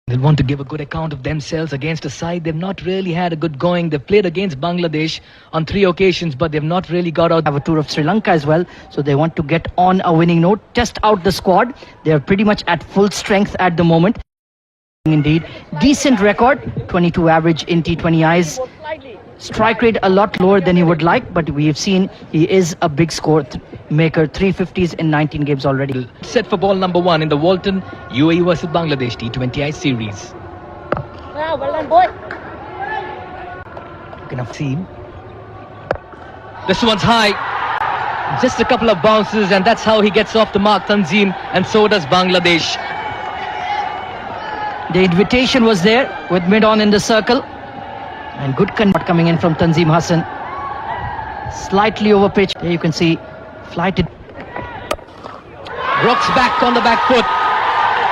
They'll want to give a good account of themselves against a side they've not really had a good going. They've played against Bangladesh on 3 occasions, but they've not really got out. Have a tour of Sri Lanka as well, so they want to get on a winning note, test out the squad. They're pretty much at full strength at the moment. Indeed, decent record, 22 average in T20Is. Strike rate a lot lower than he would like, but we have seen he is a big score maker, 350s in 19 games already. Set for ball number 1 in the Walton UAE versus Bangladesh T20I series. Well done, boy. You can have seen. This one's high. Just a couple of bounces, and that's how he gets off the mark, Tanzim, and so does Bangladesh. The invitation was there with mid-on in the circle. And good contact coming in from Tanzim Hassan. Slightly over pitch. There you can see flighted. Brooks back on the back foot.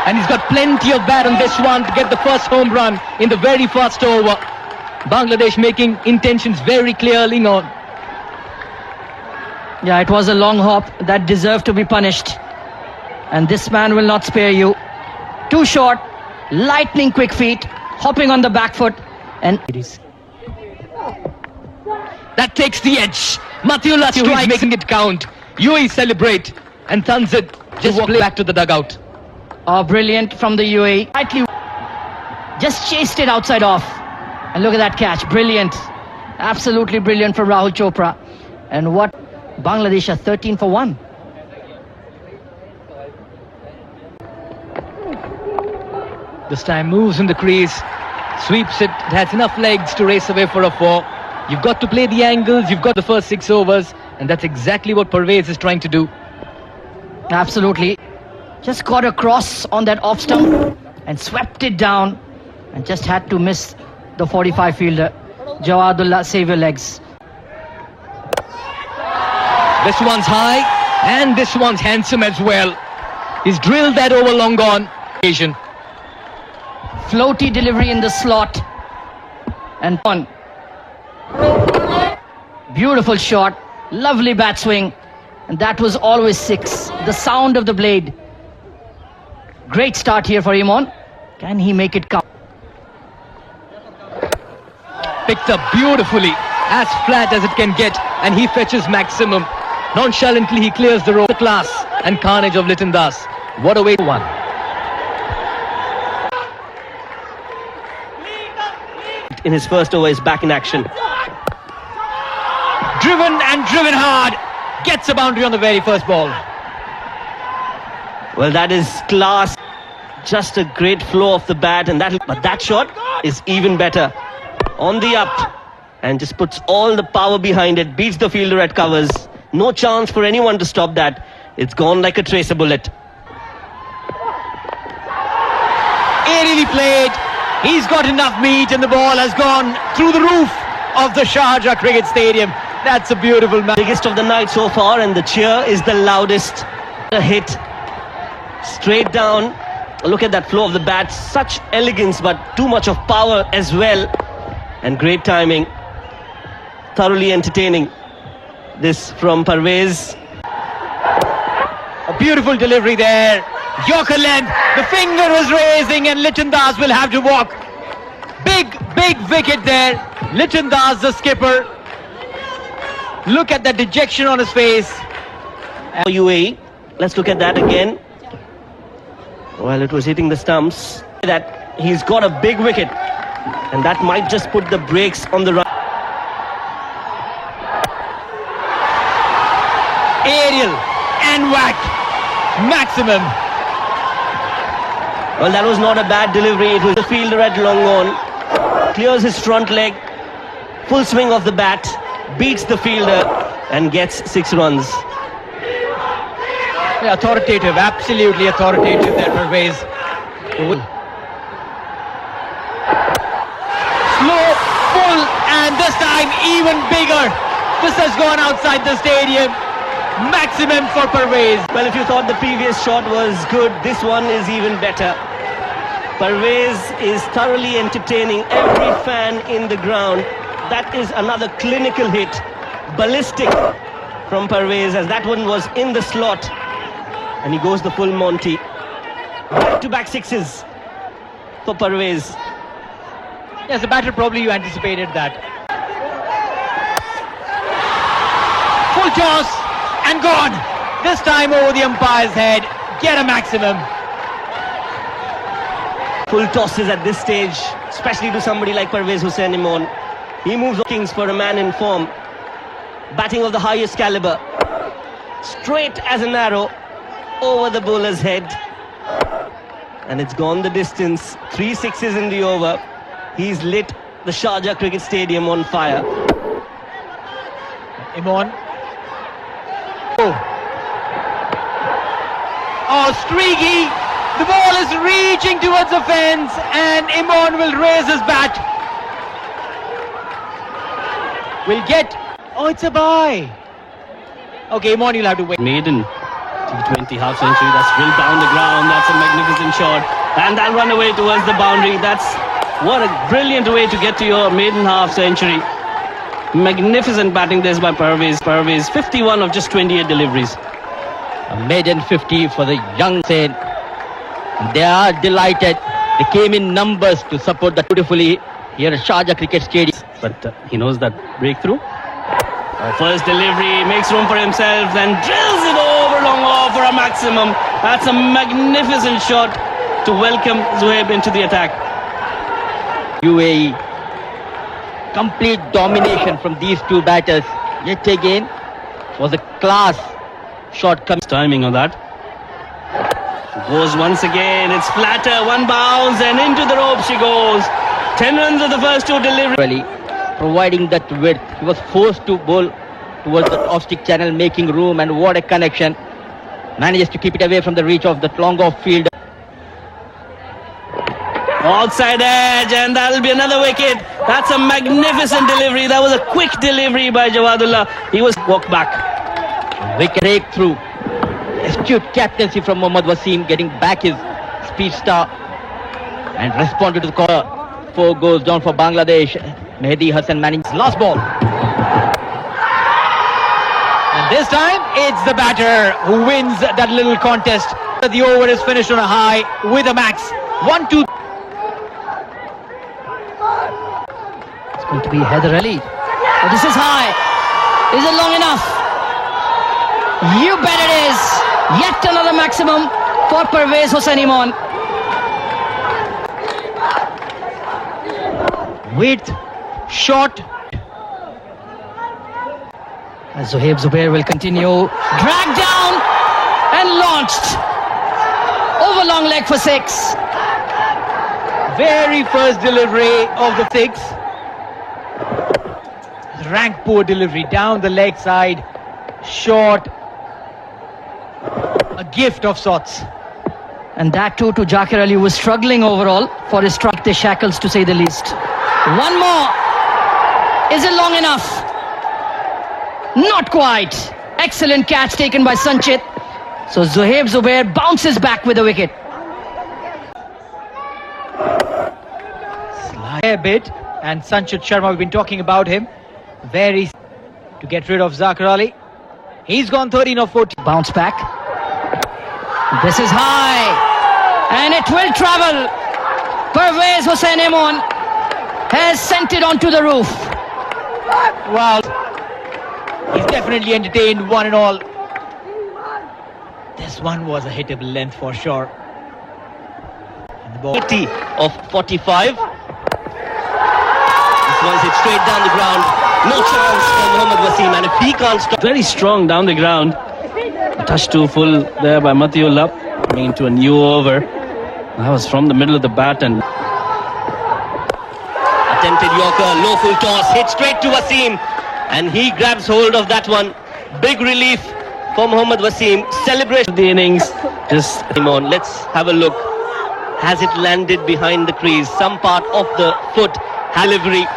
And he's got plenty of bat on this one to get the first home run in the very first over. Bangladesh making intentions very clearly known. Yeah, it was a long hop that deserved to be punished. And this man will not spare you. Too short, lightning quick feet, hopping on the back foot. And it is. That takes the edge. Matiullah strikes, making it count. UAE celebrate, and Tanzim just walk back to the dugout. Oh, brilliant from the UAE. Slightly just chased it outside off. And look at that catch. Brilliant. Absolutely brilliant from Rahul Chopra. And what? Bangladesh are 13 for 1. This time moves in the crease, sweeps it. It has enough legs to race away for a 4. You've got to play the angles. You've got the first 6 overs, and that's exactly what Parvez is trying to do. Absolutely. Just got across on that off stump and swept it down, and just had to miss the 45 fielder. Jawadullah, save your legs. This one's high, and this one's handsome as well. He's drilled that over long gone. Floaty delivery in the slot. And one. Beautiful shot. Lovely bat swing. And that was always 6. The sound of the blade. Great start here for Imon. Can he make it count? Picked up beautifully, as flat as it can get, and he fetches maximum. Nonchalantly he clears the road. Class and carnage of Liton Das. What a way to one. In his first over is back in action. Driven and driven hard. Gets a boundary on the very first ball. Well, that is class. Just a great flow of the bat, and but that shot is even better. On the up, and just puts all the power behind it. Beats the fielder at covers. No chance for anyone to stop that. It's gone like a tracer bullet. Aerially played. He's got enough meat, and the ball has gone through the roof of the Sharjah Cricket Stadium. That's a beautiful match. Biggest of the night so far, and the cheer is the loudest. A hit straight down. Look at that flow of the bat. Such elegance, but too much of power as well. And great timing. Thoroughly entertaining. This from Parvez. A beautiful delivery there. Yorker length. The finger was raising, and Liton Das will have to walk. Big wicket there. Liton Das, the skipper. Look at that dejection on his face. UAE. Let's look at that again. Well, it was hitting the stumps. That he's got a big wicket, and that might just put the brakes on the run. Aerial and whack. Maximum. Well, that was not a bad delivery. It was the fielder at long on. Clears his front leg. Full swing of the bat. Beats the fielder and gets 6 runs. Yeah, authoritative, absolutely authoritative there, Parvez. Slow, full, and this time even bigger. This has gone outside the stadium. Maximum for Parvez. Well, if you thought the previous shot was good, this one is even better. Parvez is thoroughly entertaining every fan in the ground. That is another clinical hit. Ballistic from Parvez, as that one was in the slot. And he goes the full Monty. Back-to-back 6s for Parvez. Yes, the batter probably you anticipated that. Full toss and gone. This time over the umpire's head. Get a maximum. Full tosses at this stage, especially to somebody like Parvez Hussain Imon. He moves Kings for a man in form. Batting of the highest caliber. Straight as an arrow over the bowler's head. And it's gone the distance. 3 sixes in the over. He's lit the Sharjah Cricket Stadium on fire. Imon. Oh, streaky. The ball is reaching towards the fence and Imon will raise his bat. Will get... Oh, it's a bye. Okay, Imon, you'll have to wait. Maiden T20 half century. That's drilled down the ground. That's a magnificent shot. And that'll run away towards the boundary. What a brilliant way to get to your maiden half century. Magnificent batting this by Parvez. Parvez, 51 of just 28 deliveries. A maiden 50 for the young Saint. They are delighted. They came in numbers to support that beautifully here at Sharjah Cricket Stadium. But he knows that breakthrough. First delivery, makes room for himself, then drills it over long off for a maximum. That's a magnificent shot to welcome Zohaib into the attack. UAE. Complete domination from these two batters. Yet again, was a class shot coming. Timing on that. Goes once again, it's flatter, one bounce and into the rope she goes. 10 runs of the first two deliveries. Really providing that width. He was forced to bowl towards the off-stick channel, making room, and what a connection. Manages to keep it away from the reach of that long off field. Outside edge, and that'll be another wicket. That's a magnificent delivery. That was a quick delivery by Jawadullah. He was walked back. Wicket breakthrough. Astute captaincy from Mohammad Wasim, getting back his speed star and responded to the call. 4 goes down for Bangladesh. Mehdi Hassan manning last ball. And this time, it's the batter who wins that little contest. The over is finished on a high with a max. 1-2. It's going to be Haider Ali. Oh, this is high. Is it long enough? You bet it is. Yet another maximum for Parvez Hussain Imon. Width, shot. As Zohaib Zubair will continue. Dragged down and launched. Over long leg for 6. Very first delivery of the 6. Rank poor delivery down the leg side. Short. A gift of sorts. And that too to Zakir Ali, who was struggling overall for his strike the shackles, to say the least. One more. Is it long enough? Not quite. Excellent catch taken by Sanchit. So Zohaib Zubair bounces back with a wicket. Slide a bit. And Sanchit Sharma, we've been talking about him. Very to get rid of Zakir Ali. He's gone 13 of 14. Bounce back. This is high. And it will travel. Parvez Hussain Imon has sent it onto the roof. Wow. He's definitely entertained one and all. This one was a hittable length for sure. And the ball 80 of 45. This one's hit straight down the ground. No chance for Mohammad Wasim, and if he can't stop. Very strong down the ground. Touch too full there by Matiullah. Coming into a new over. That was from the middle of the bat and Attempted Yorker, low full toss, hit straight to Wasim, and he grabs hold of that one. Big relief for Mohammad Wasim. Celebration the innings. Just on. Let's have a look. Has it landed behind the crease? Some part of the foot. Delivery.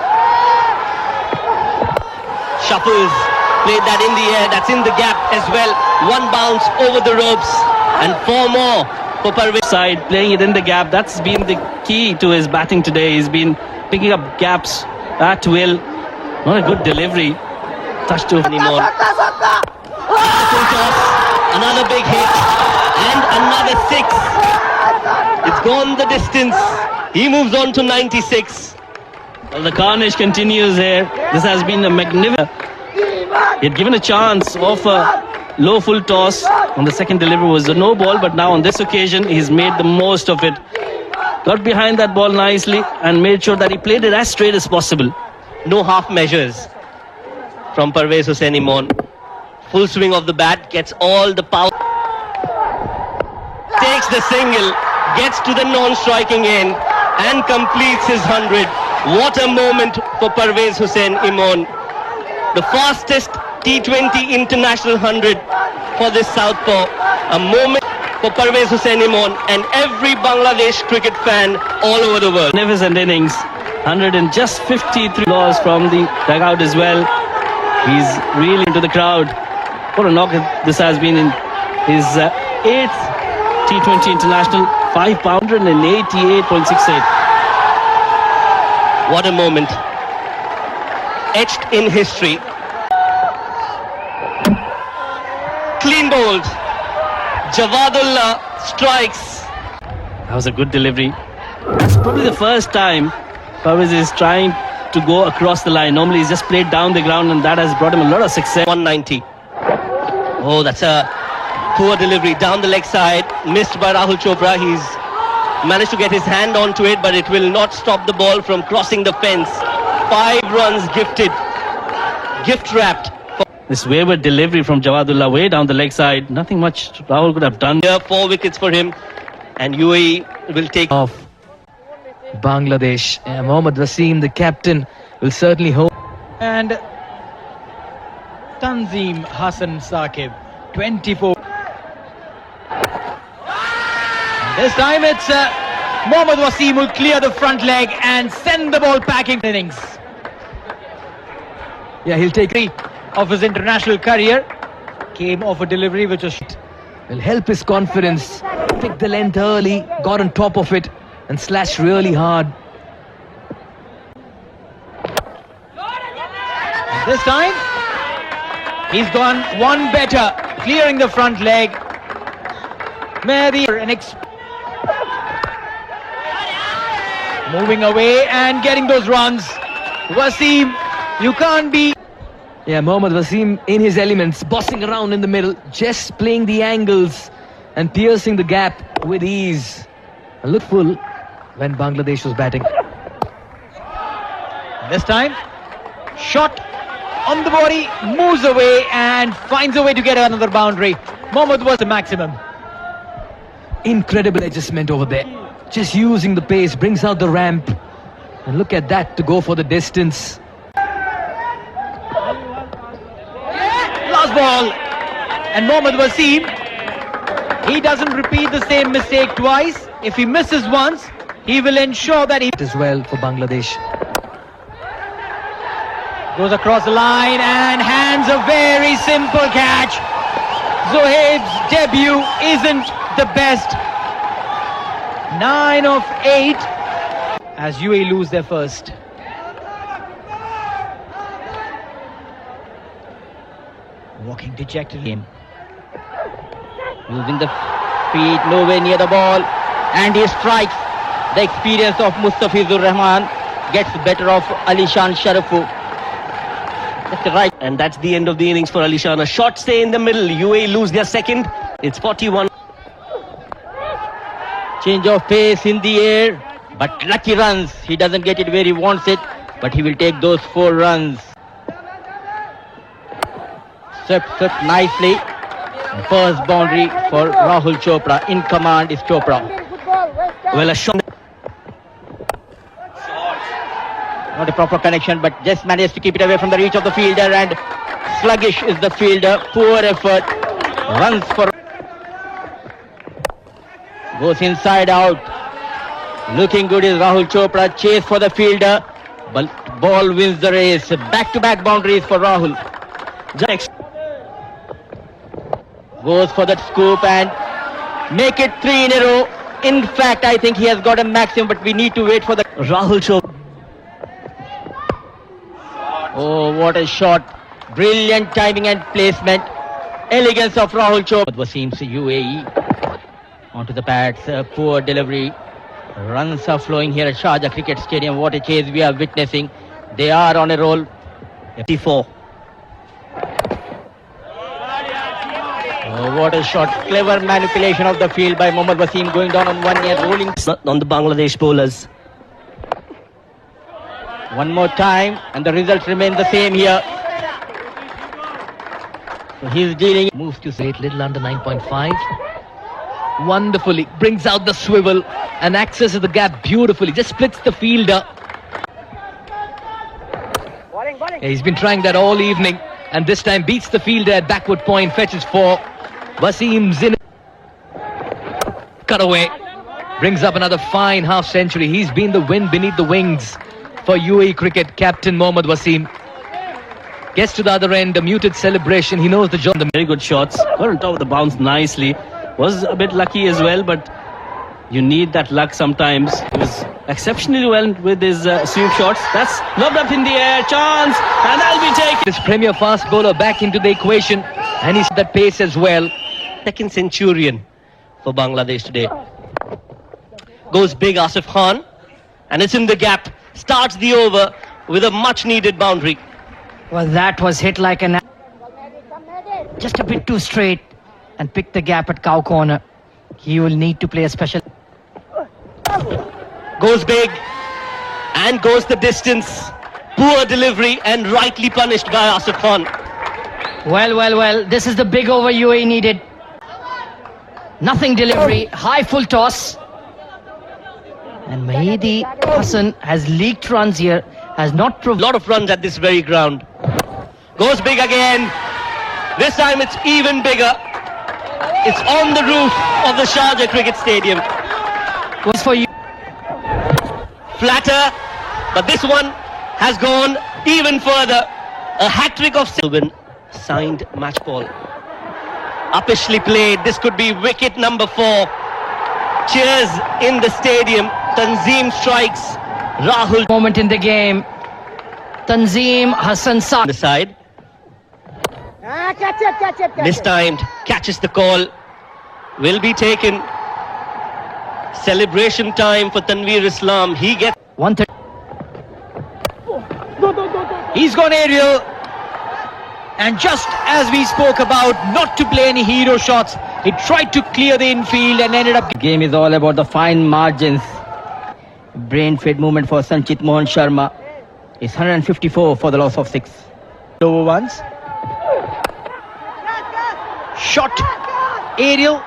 Shuffles. Played that in the air. That's in the gap as well. One bounce over the ropes. And 4 more for Parvez. side, playing it in the gap. That's been the key to his batting today. He's been picking up gaps at will. Not a good delivery. Touch to Anymore. Full toss. Another big hit. And another 6. It's gone the distance. He moves on to 96. Well, the carnage continues here. This has been a magnificent. He had given a chance of a low full toss. On the second delivery was a no ball, but now on this occasion he's made the most of it. Got behind that ball nicely and made sure that he played it as straight as possible. No half measures from Parvez Hussain Imon. Full swing of the bat, gets all the power. Takes the single, gets to the non-striking end and completes his 100. What a moment for Parvez Hussain Imon. The fastest T20 international 100 for this southpaw. A moment for Parvez Hussain Imon and every Bangladesh cricket fan all over the world. Magnificent innings. 100 and just 53 balls from the dugout as well. He's really into the crowd. What a knock this has been in his 8th T20 international. 5-pounder and 88.68. What a moment. Etched in history. Clean bowled. Javadullah strikes. That was a good delivery. That's probably the first time Parvez is trying to go across the line. Normally he's just played down the ground and that has brought him a lot of success. 190. Oh, that's a poor delivery down the leg side. Missed by Rahul Chopra. He's managed to get his hand onto it, but it will not stop the ball from crossing the fence. 5 runs gifted. Gift wrapped. This wayward delivery from Javadullah way down the leg side. Nothing much Rahul could have done. Here, 4 wickets for him. And UAE will take Of Bangladesh. Mohammad Wasim, the captain, will certainly hope. And Tanzim Hassan Saqib, 24. This time it's Mohammad Wasim will clear the front leg and send the ball packing. Innings Yeah, he'll take it. of his international career came off a delivery which was Will help his confidence. Pick the length early, got on top of it, and slashed really hard. this time he's gone one better, clearing the front leg. Mehdi moving away and getting those runs. Wasim, you can't be. Yeah, Mohammad Wasim in his elements, bossing around in the middle, just playing the angles and piercing the gap with ease. And looked full when Bangladesh was batting. This time, shot on the body, moves away and finds a way to get another boundary. Mohammad was the maximum. Incredible adjustment over there. Just using the pace, brings out the ramp. And look at that to go for the distance. Last ball. And Mohammad Wasim, he doesn't repeat the same mistake twice. If he misses once, he will ensure that he As well for Bangladesh. goes across the line and hands a very simple catch. Zohaib's debut isn't the best. 9 of 8 as UAE lose their first. Walking dejectedly. Using the feet, nowhere near the ball, and he strikes. The experience of Mustafizur Rahman gets better of Alishan Sharafu. That's right. And that's the end of the innings for Alishan. A short stay in the middle. UAE lose their second. It's 41. Change of pace in the air, but lucky runs. He doesn't get it where he wants it, but he will take those 4 runs. Swept nicely. First boundary for Rahul Chopra. In command is Chopra. Good ball, well done. Well, a shot. Not a proper connection, but just managed to keep it away from the reach of the fielder, and sluggish is the fielder. Poor effort. Runs for. Goes inside out. Looking good is Rahul Chopra. Chase for the fielder. But ball wins the race. Back-to-back boundaries for Rahul. Next. Goes for that scoop and make it 3 in a row. In fact, I think he has got a maximum, but we need to wait for the. Rahul Chopra. Oh, what a shot. Brilliant timing and placement. Elegance of Rahul Chopra. Wasim's UAE. Onto the pads. Poor delivery. Runs are flowing here at Sharjah Cricket Stadium. What a chase we are witnessing. They are on a roll. 54. Oh, what a shot. Clever manipulation of the field by Mohammad Wasim, going down on 1 year, rolling. On the Bangladesh bowlers. One more time, and the result remains the same here. So he's dealing. Moves to straight, little under 9.5. Wonderfully brings out the swivel and accesses the gap beautifully. Just splits the fielder. Yeah, he's been trying that all evening, and this time beats the fielder at backward point. Fetches for Wasim Zin. Cut away. Brings up another fine half century. He's been the wind beneath the wings for UAE cricket. Captain Mohammad Wasim gets to the other end. A muted celebration. He knows the job. Very good shots. Got on top of the bounce nicely. Was a bit lucky as well, but you need that luck sometimes. He was exceptionally well with his sweep shots. That's lobbed up in the air. Chance, and that'll be taken. This premier fast bowler back into the equation, and he's that pace as well. Second centurion for Bangladesh today. Goes big Asif Khan, and it's in the gap. Starts the over with a much needed boundary. Well, that was hit like an... just a bit too straight, and picked the gap at cow corner. He will need to play a special... Goes big and goes the distance. Poor delivery and rightly punished by Asif Khan. Well, this is the big over UAE needed. Nothing delivery, high full toss. And Mahidi Hassan has leaked runs here, has not A lot of runs at this very ground. Goes big again. This time it's even bigger. It's on the roof of the Sharjah Cricket Stadium. was for you. Flatter, but this one has gone even further. A hat-trick of Sylvan. Signed match ball. Uppishly played. This could be wicket number 4. Cheers in the stadium. Tanzim strikes. Rahul Moment in the game. Tanzim Hassan Sa. on the side. Catch it. Mistimed. Catches the call. Will be taken. Celebration time for Tanveer Islam. He gets 130. He's gone aerial. And just as we spoke about not to play any hero shots, he tried to clear the infield and ended up... The game is all about the fine margins. Brain-fed movement for Sanchit Mohan Sharma. It's 154 for the loss of 6. Over ones. Shot, aerial,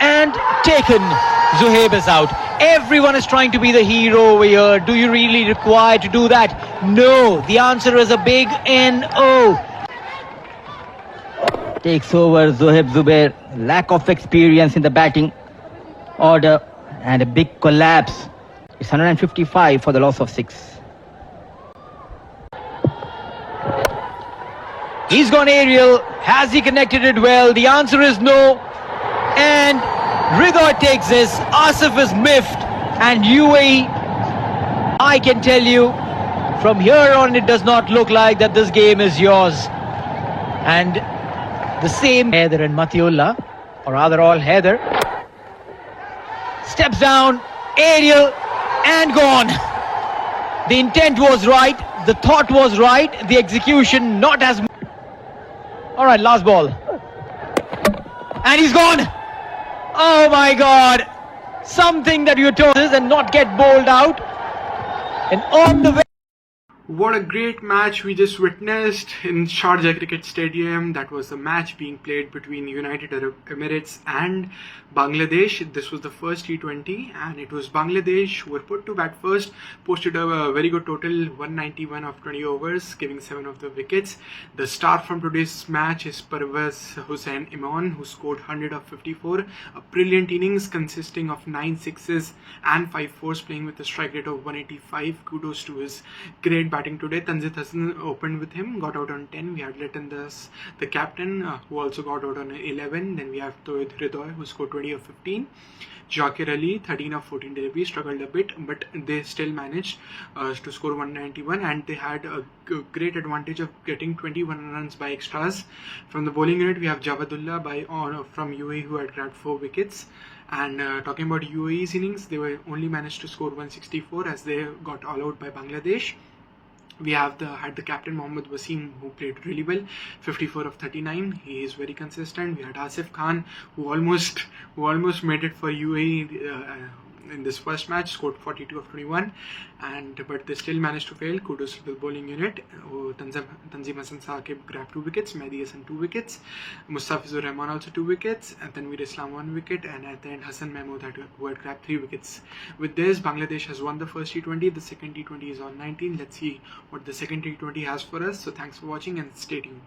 and taken. Zuhaib is out. Everyone is trying to be the hero over here. Do you really require to do that? No. The answer is a big NO. Takes over Zohaib Zubair. Lack of experience in the batting order and a big collapse. It's 155 for the loss of 6. He's gone aerial. Has he connected it well? The answer is no. And Ridha takes this. Asif is miffed. And UAE, I can tell you, from here on it does not look like that this game is yours. And the same Haider and Matiullah, or rather all Haider, steps down, aerial, and gone. The intent was right, the thought was right, the execution not as... All right, last ball. And he's gone. Oh my God. Something that you told us and not get bowled out. And on the way. What a great match we just witnessed in Sharjah Cricket Stadium. That was the match being played between United Arab Emirates and Bangladesh. This was the first T20 and it was Bangladesh who were put to bat first, posted a very good total 191 of 20 overs, giving 7 of the wickets. The star from today's match is Parvez Hussain Imran, who scored 100 of 54. A brilliant innings consisting of 9 sixes and 5 fours, playing with a strike rate of 185. Kudos to his great batting today. Tanzit Hassan opened with him, got out on 10. We had Litton Das, the captain, who also got out on 11. Then we have Tohid Hridoy, who scored 20 of 15. Zakir Ali, 13 of 14 deliveries, struggled a bit, but they still managed to score 191, and they had a great advantage of getting 21 runs by extras. From the bowling unit, we have Javadullah from UAE, who had grabbed 4 wickets. And talking about UAE's innings, they were only managed to score 164 as they got all out by Bangladesh. We had the captain Mohammad Wasim, who played really well, 54 of 39. He is very consistent. We had Asif Khan, who almost made it for UAE in this first match, scored 42 of 21, but they still managed to fail. Kudos to the bowling unit. Tanzim Hassan Saqib grabbed 2 wickets, Mehdi Hassan 2 wickets, Mustafizur Rahman also 2 wickets, and Tanveer Islam 1 wicket, and at the end Hassan Mahmood who had grabbed 3 wickets. With this, Bangladesh has won the first T20. The second T20 is on 19. Let's see what the second T20 has for us. So thanks for watching and stay tuned.